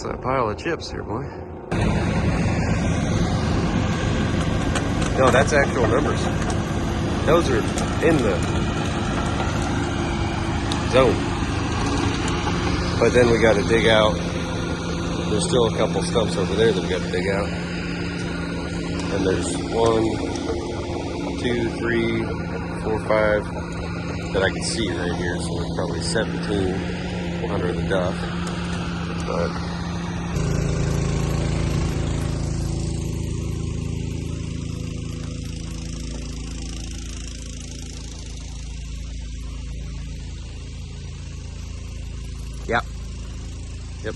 that pile of chips here, boy. No, that's actual numbers. Those are in the zone. But then we got to dig out. There's still a couple stumps over there that we got to dig out. And there's 1, 2, 3, 4, 5 that I can see right here. So there's probably 17 under the duff. But yep. Yep.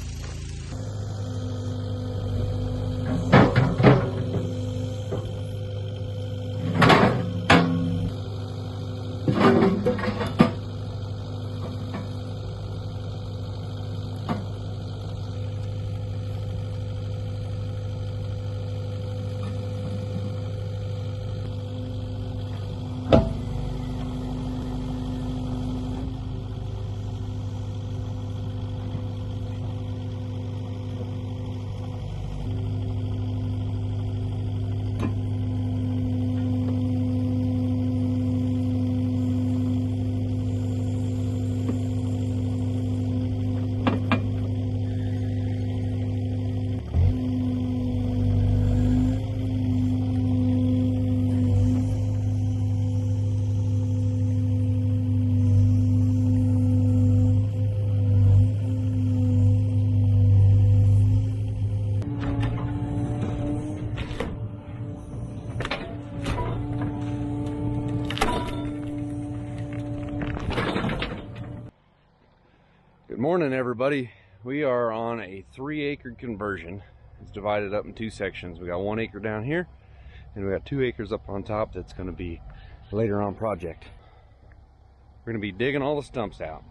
Good morning, everybody. We are on a 3-acre conversion. It's divided up in 2 sections. We got 1 acre down here, and we got 2 acres up on top. That's going to be a later on project. We're going to be digging all the stumps out.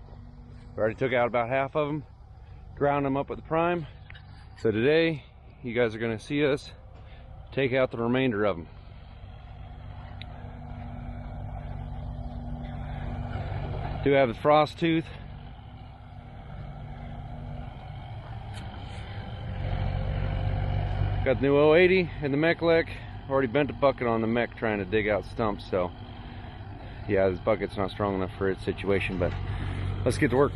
We already took out about half of them, ground them up with the prime. So today, you guys are going to see us take out the remainder of them. Do have the frost tooth. Got the new 080 and the mech leg. Already bent a bucket on the mech trying to dig out stumps, so yeah, this bucket's not strong enough for its situation, but let's get to work.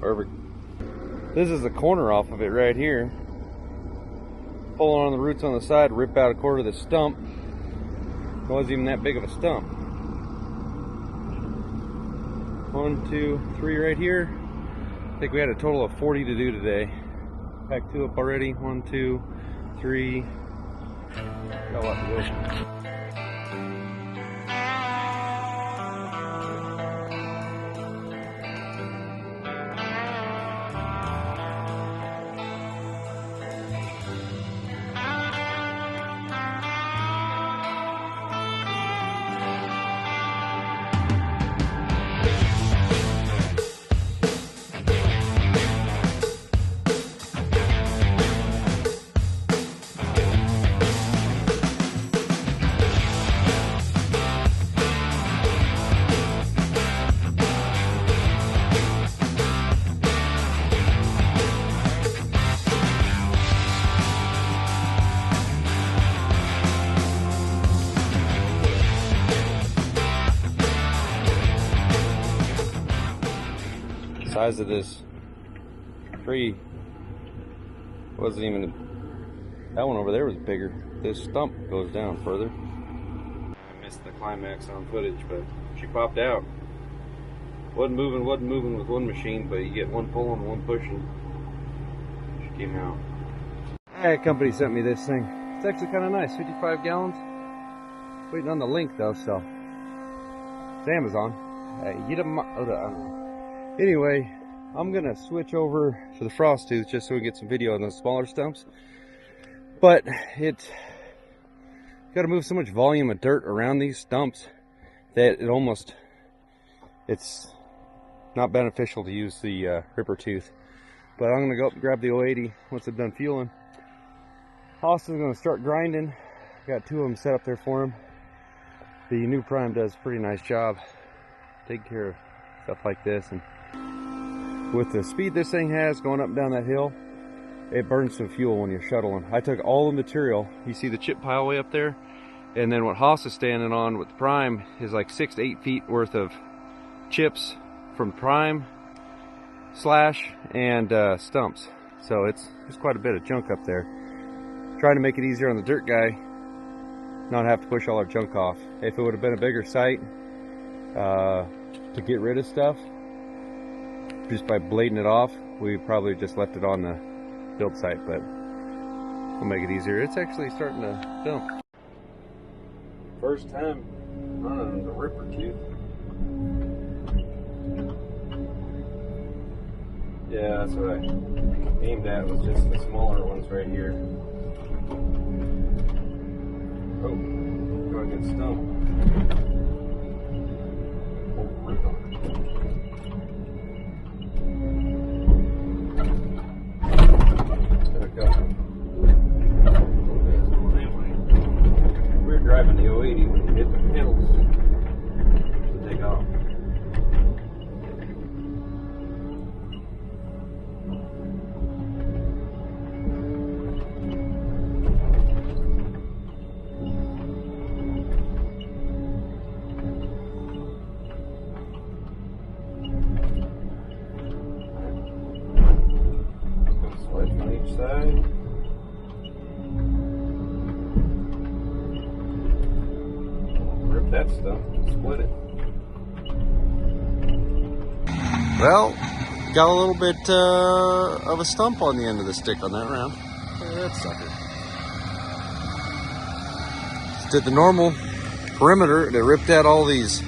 Perfect. This is the corner off of it right here. Pulling on the roots on the side, rip out a quarter of the stump. It wasn't even that big of a stump. 1, 2, 3 right here. I think we had a total of 40 to do today. Packed 2 up already. 1, 2, 3. Got a lot to go. Size of this tree wasn't even, that one over there was bigger. This stump goes down further. I missed the climax on footage, but she popped out. Wasn't moving with one machine, but you get one pulling, one pushing. She came out. That company sent me this thing. It's actually kind of nice, 55 gallons. Waiting on the link though, so it's Amazon. I don't know. Anyway, I'm gonna switch over to the frost tooth just so we get some video on those smaller stumps. But it's got to move so much volume of dirt around these stumps that it's not beneficial to use the ripper tooth. But I'm gonna go up and grab the 080 once I'm done fueling. Austin's gonna start grinding Got 2 of them set up there for him. The new prime does a pretty nice job taking care of stuff like this, and with the speed this thing has going up and down that hill, it burns some fuel when you're shuttling. I took all the material. You see the chip pile way up there, and then what Haas is standing on with the prime is like 6 to 8 feet worth of chips from prime, slash, and stumps. So it's quite a bit of junk up there. Trying to make it easier on the dirt guy, not have to push all our junk off. If it would have been a bigger site to get rid of stuff, just by blading it off, we probably just left it on the build site, but we'll make it easier. It's actually starting to dump. First time running the ripper tooth. Yeah, that's what I aimed at, was just the smaller ones right here. Oh, go get stumped. Oh, root on it. Back up. We were driving the 080 when you hit the pedals to take off. Side. Rip that stuff, split it. Well, got a little bit of a stump on the end of the stick on that round. Look at that sucker. Just did the normal perimeter. They ripped out all these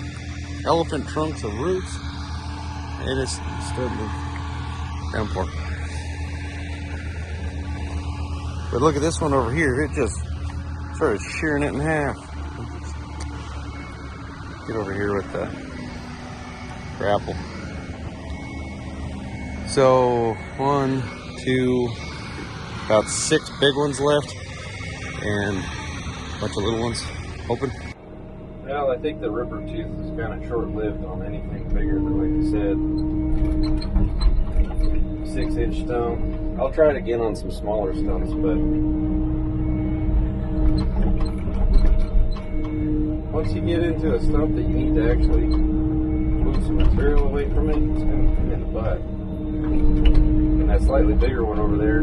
elephant trunks of roots, and it's starting to downpour. But look at this one over here. It just started shearing it in half. Get over here with the grapple. So 1, 2, about 6 big ones left, and a bunch of little ones open. Well, I think the ripper tooth is kind of short-lived on anything bigger than, like I said, 6-inch stump. I'll try it again on some smaller stumps, but once you get into a stump that you need to actually move some material away from it, it's going to come in the butt. And that slightly bigger one over there,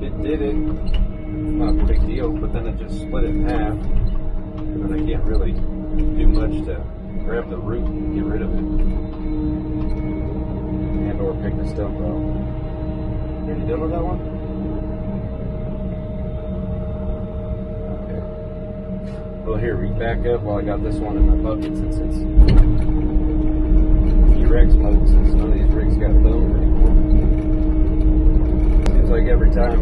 it did it. Not a big deal, but then it just split it in half, and then I can't really do much to grab the root and get rid of it, and or pick the stump out. You done with that one? Okay. Well, here, we back up while I got this one in my bucket, since it's T-Rex mode, since none of these rigs got boom anymore. Seems like every time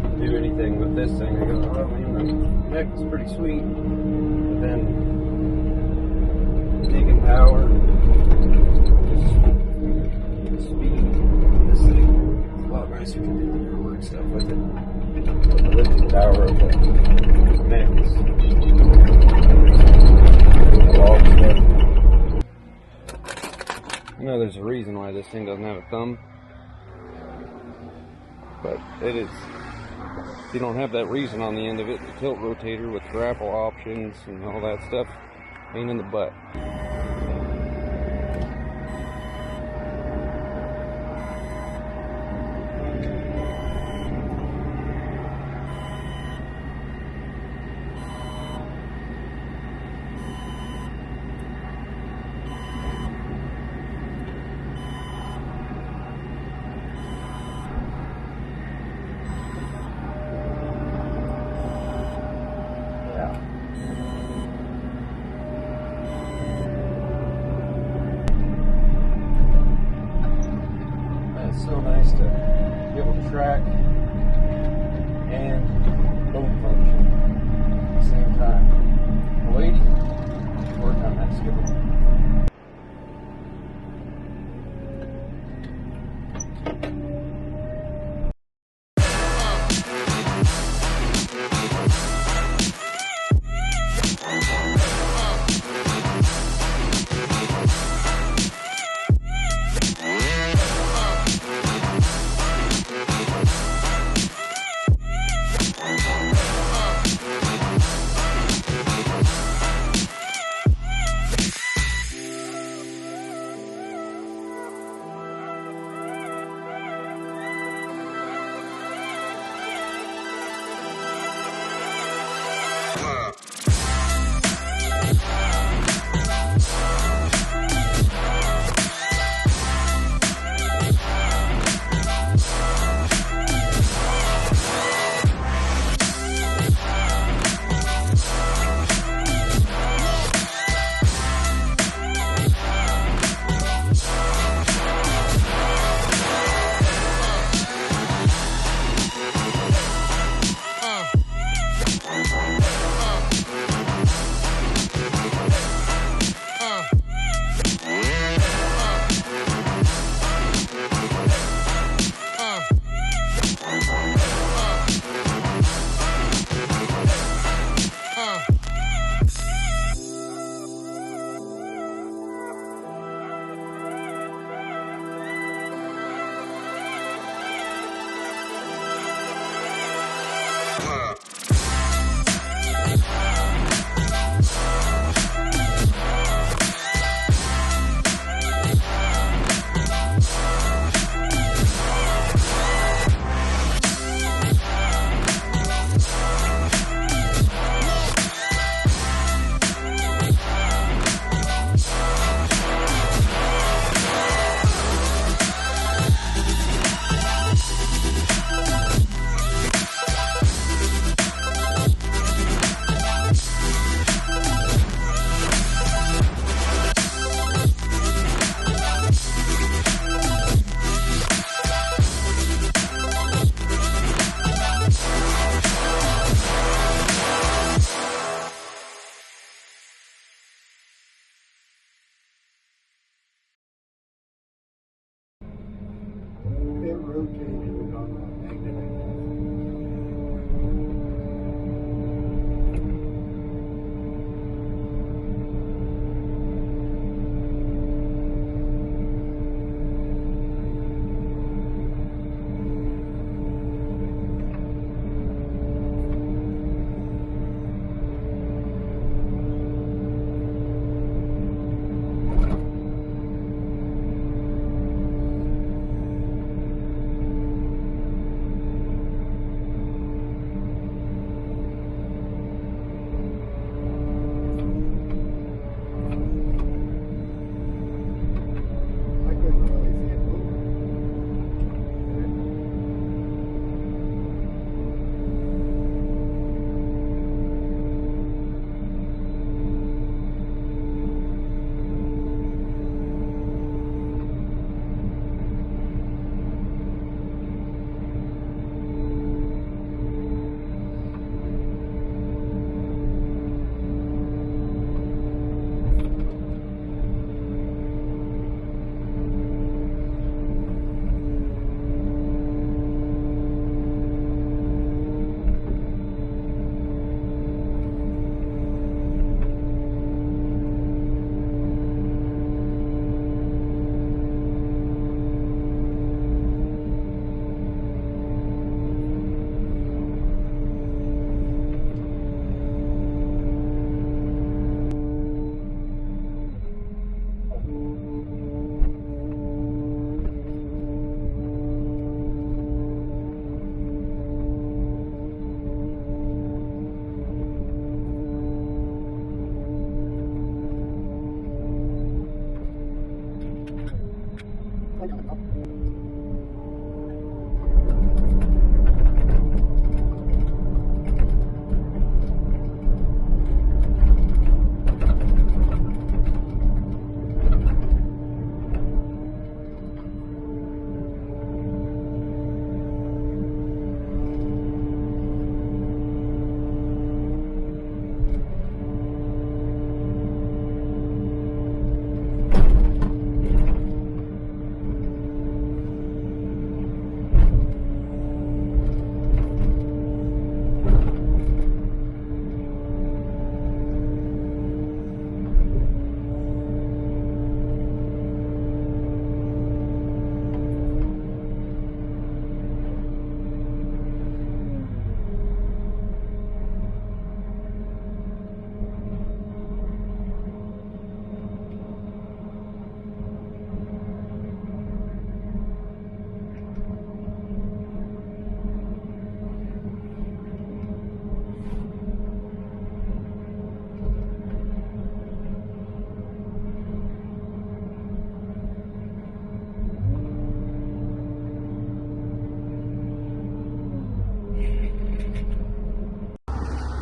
I do anything with this thing, I go, oh man, the neck is pretty sweet. But then, digging power, just speed, this thing. A lot nicer to do the work stuff with it. But the lifting power of the neck is a lot stuff. You know, there's a reason why this thing doesn't have a thumb, but it is. If you don't have that reason on the end of it, the tilt rotator with grapple options and all that stuff, pain in the butt. So nice to be able to track and boat function at the same time. Lady, work on that skipper.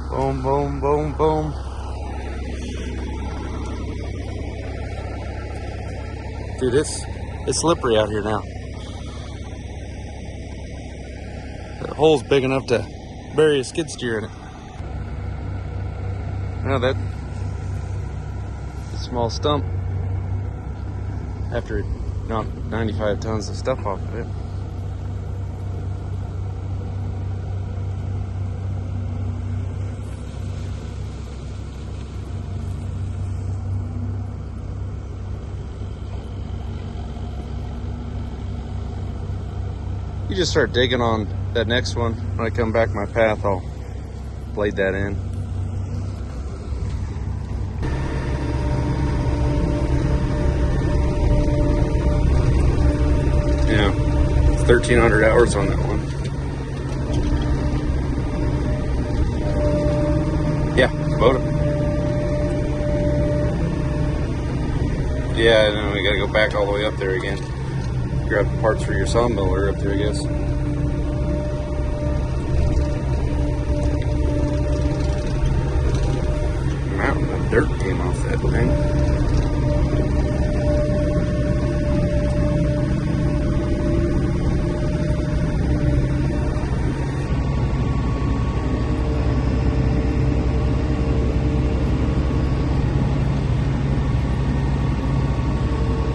Boom, boom, boom, boom. Dude, it's slippery out here now. The hole's big enough to bury a skid steer in it. Now that small stump, after it knocked 95 tons of stuff off of it. You just start digging on that next one. When I come back my path, I'll blade that in. Yeah, 1,300 hours on that one. Yeah, Kubota. Yeah, and then we gotta go back all the way up there again. Grab parts for your sawmiller up there, I guess. Mountain of dirt came off that thing.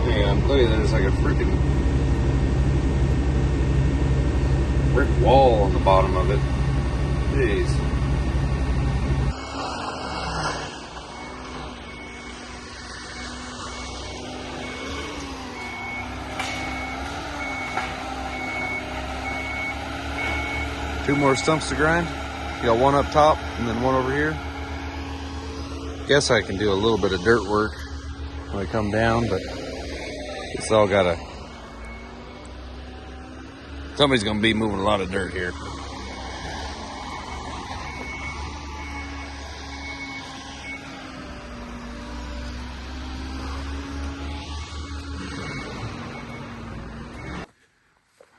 Yeah, I'm telling you, there's like a freaking brick wall on the bottom of it. Jeez. Two more stumps to grind. You got one up top and then one over here. Guess I can do a little bit of dirt work when I come down, but it's all gotta, somebody's gonna be moving a lot of dirt here.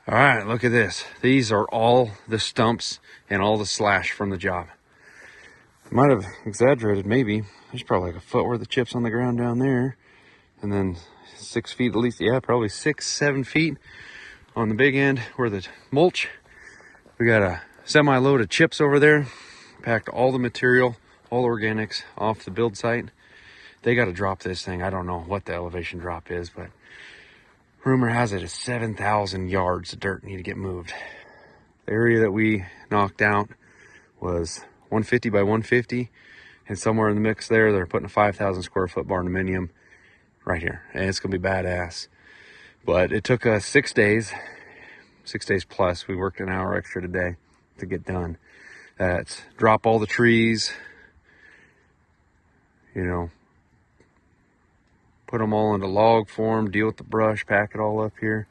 All right, look at this. These are all the stumps and all the slash from the job. Might have exaggerated, maybe. There's probably like a foot worth of chips on the ground down there. And then 6 feet at least, yeah, probably 6-7 feet on the big end where the mulch. We got a semi-load of chips over there. Packed all the material, all organics off the build site. They got to drop this thing. I don't know what the elevation drop is, but rumor has it is 7,000 yards of dirt need to get moved. The area that we knocked out was 150 by 150, and somewhere in the mix there, they're putting a 5,000 square foot barndominium right here, and it's gonna be badass. But it took us 6 days, 6 days plus. We worked an hour extra today to get done. That's drop all the trees, you know, put them all into log form, deal with the brush, pack it all up here.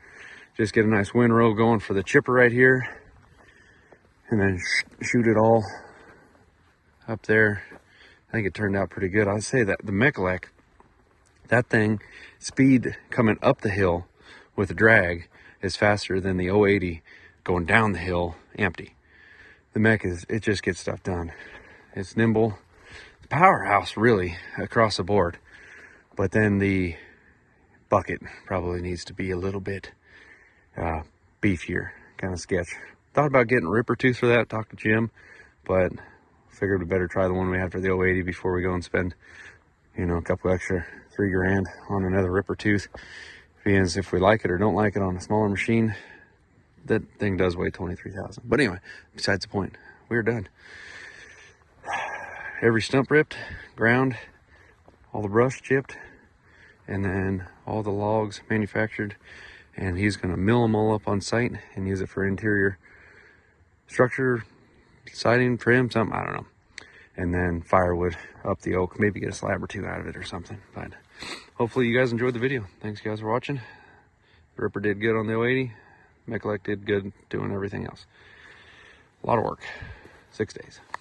Just get a nice windrow going for the chipper right here. And then shoot it all up there. I think it turned out pretty good. I'd say that the Mechalek, that thing, speed coming up the hill with a drag is faster than the 080 going down the hill empty. The Mech it just gets stuff done. It's nimble. It's a powerhouse really across the board. But then the bucket probably needs to be a little bit beefier, kind of sketch. Thought about getting ripper tooth for that, talked to Jim, but figured we better try the one we had for the 080 before we go and spend, you know, a couple extra $3 grand on another ripper tooth. Because if we like it or don't like it on a smaller machine, that thing does weigh 23,000. But anyway, besides the point, we're done. Every stump ripped, ground, all the brush chipped, and then all the logs manufactured, and he's going to mill them all up on site and use it for interior structure, siding, trim, something, I don't know. And then firewood up the oak, maybe get a slab or two out of it or something. But hopefully you guys enjoyed the video. Thanks guys for watching. Ripper did good on the 080. Mechalek did good doing everything else. A lot of work, 6 days.